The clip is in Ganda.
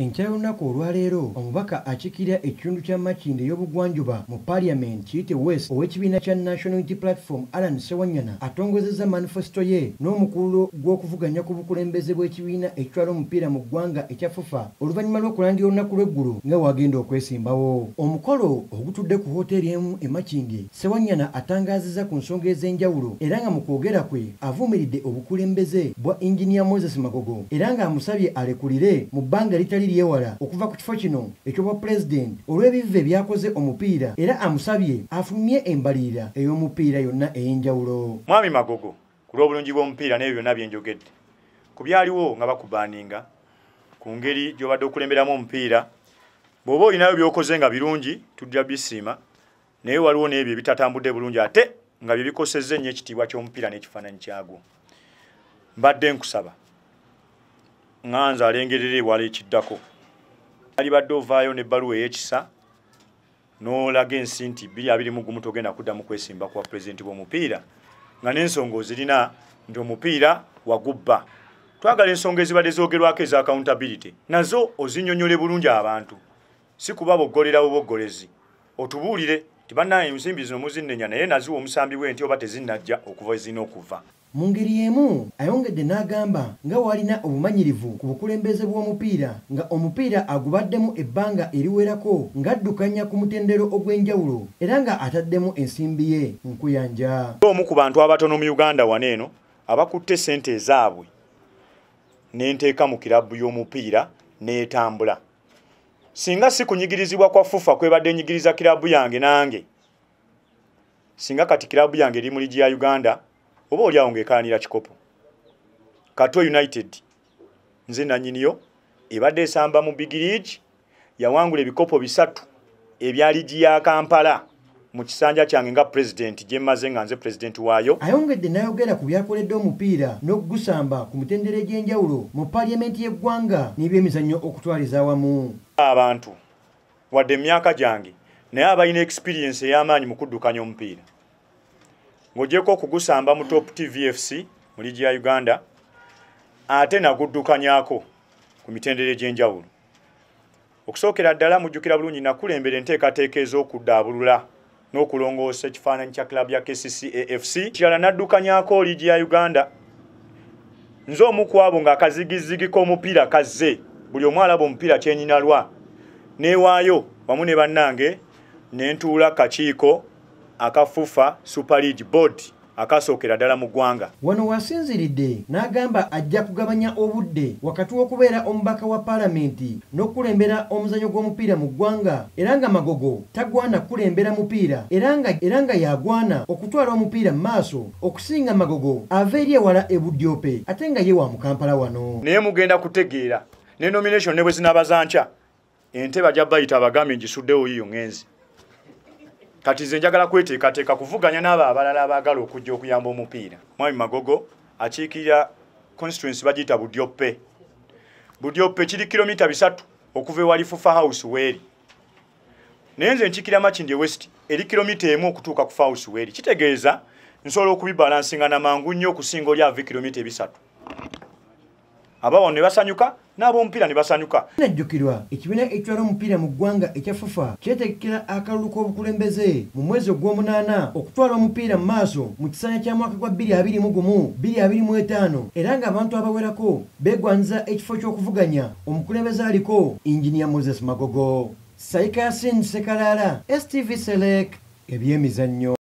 Enkyalunako olwaleero omubaka akiikirira ekitundu kya Makindye ey'obugwanjuba mu Parliament kiyite West ow'ekibiina kya National Unity Platform Allan Ssewanyana atongozezza manifesito ye n'omukululo gw'okuvuganya ku bukulembeze bw'ekibiina ekitwala omupiira mu ggwanga ekya FUFA oluvannyuma lw'okulangira olunaku lw'eggulu nga wagenda okwesimbawo. Omukolo ogutudde ku hoteeri emu e Makindye, Ssewanyana atangaazizza ku nsonga ez'enjawulo era nga mu kwogera kwe avumiridde obukulembeze bwa Engineer Moses Magogo era ng'amusabye alekulire mu bbanga litali lyewala okuva ku kifo kino eky'obwa President olw'ebive byakoze omupiira era amusabye afulumye embalirira ey'omupiira yonna ey'enjawulo. Mwami Magogo ku lw'obulungi bw'omupiira n'ebyo byonna bye njogedde ku byaliwo nga bakubaaninga ku ngeri gy'obadde okulemberamu omupiira bw'oba olinayo by'okoze nga birungi tujja bisiima naye waliwo n'ebyo ebitatambudde bulungi ate nga bye bikosezza ennyo ekitiibwa ky'omupiira n'ekifaananyi kyagwo. Mbadde nkusaba nganza alengerere ewala ekiddako ali badde ovaayo n'ebbaluwa ey'ekisa n'olaga ensi nti 2021 togenda kuddamu kwesimba kwa pulezidenti bw'omupiira nga n'ensonga ozirina nti omupiira wagubba. Twagala ensonga ezibadde zoogerwako eza accountability nazo ozinnyonnyole bulungi abantu, si kuba boggolerawo boggolezi. Otubuulire nti bannaye ensimbi zino muzinnenya naye naziwa omusambi w'enti oba tezinnajja okuva ezirina okuva. Mu ngeri y'emu ayongedde n'agamba nga walina obumanyirivu ku bukulembeze bw'omupiira nga omupiira agubaddemu ebbanga eriwerako ng'addukanya ku mutendero ogw'enjawulo era nga ataddemu ensimbi ye nkuyanja. Omu ku bantu abatono mu Uganda waneeno abakutte ssente ezaabwe n'enteeka mu kirabu y'omupiira n'etambula. Singa si kunyigirizibwa kwa FUFA kwebadde nyigiriza kirabu yange nange, singa kati kirabu yange eri mu ligi ya Uganda oba oli awo ng'ekaanira kikopo. Katwe United nze nannyiniyo ebadde esamba mu Big League yawangula ebikopo 3 ebya ligi ya Kampala mu kisanja kyange nga president gye mmaze nga nze president waayo. Ayongedde n'ayogera ku byakoledde omupiira n'okugusamba ku mitendera egy'enjawulo mu Parliament y'eggwanga n'ebyemizannyo okutwaliza awamu. Abantu wadde emyaka gyange naye abalina experience ey'amaanyi mu kuddukanya omupiira ng'ogyeko okugusamba mu Top TVFC mu ligi ya Uganda ate naguddukanyako ku mitendera egy'enjawulo. Okusookera ddala mujjukira bulungi nakulembera enteekateeka ez'okuddaabulula n'okulongoosa ekifaananyi kya klabu ya KCCA-FC. Kirala naddukanyako ligi ya Uganda. Nze omu ku abo ng'akazigizigi k'omupiira kazze buli omu alaba omupiira kyenyinalwa neewaayo wamu ne bannange ne ntuula kakiiko aka FUFA Super League Board akasookera ddala mu ggwanga. Wano wasinziridde n'agamba ajja kugabanya obudde wakati w'okubeera omubaka wa Paalamenti n'okulembera omuzannyo gw'omupiira mu ggwanga era nga Magogo tagwana kulembera mupiira era nga yagwana okutwala omupiira mu maaso okusinga Magogo ava eri ewala e Budyope ate nga ye wa mu Kampala wano. Naye mugenda kutegeera ne nomination ne bwe zinabazanca ente bajja bayita abagambe ngisuddewo yiyo ngenzi. Kati nze njagala kweteekateeka kuvuganya n'abo abalala abaagala okujja okuyamba omupiira. Mwami Magogo akiikirira constituency bagiyita Budyope. Budyope kiri kilomita 3 okuva ewali FUFA House weeri. Naye nze nkiikirira Makindye West eri kilomita 1 okutuuka ku FUFA House weeri. Kitegeeza nsobola okubibalansinga na mangu nnyo okusinga oli ava kilomita 3. Abawo ne basanyuka n'ab'omupiira ne basanyuka. Najjukirwa ekibiina ekitwala omupiira mu ggwanga ekya FUFA kyetegekera akalulu k'obukulembeze mu mwezi ogw'omunaana okutwala omupiira mu maaso mu kisanja kya mwaka gwa 2021-2025 era ng'abantu abawerako beegwanyiza ekifo ky'okuvuganya omukulembeze aliko Engineer Moses Magogo. Saika Yasin Sekalala, STV Select, ebyemizannyo.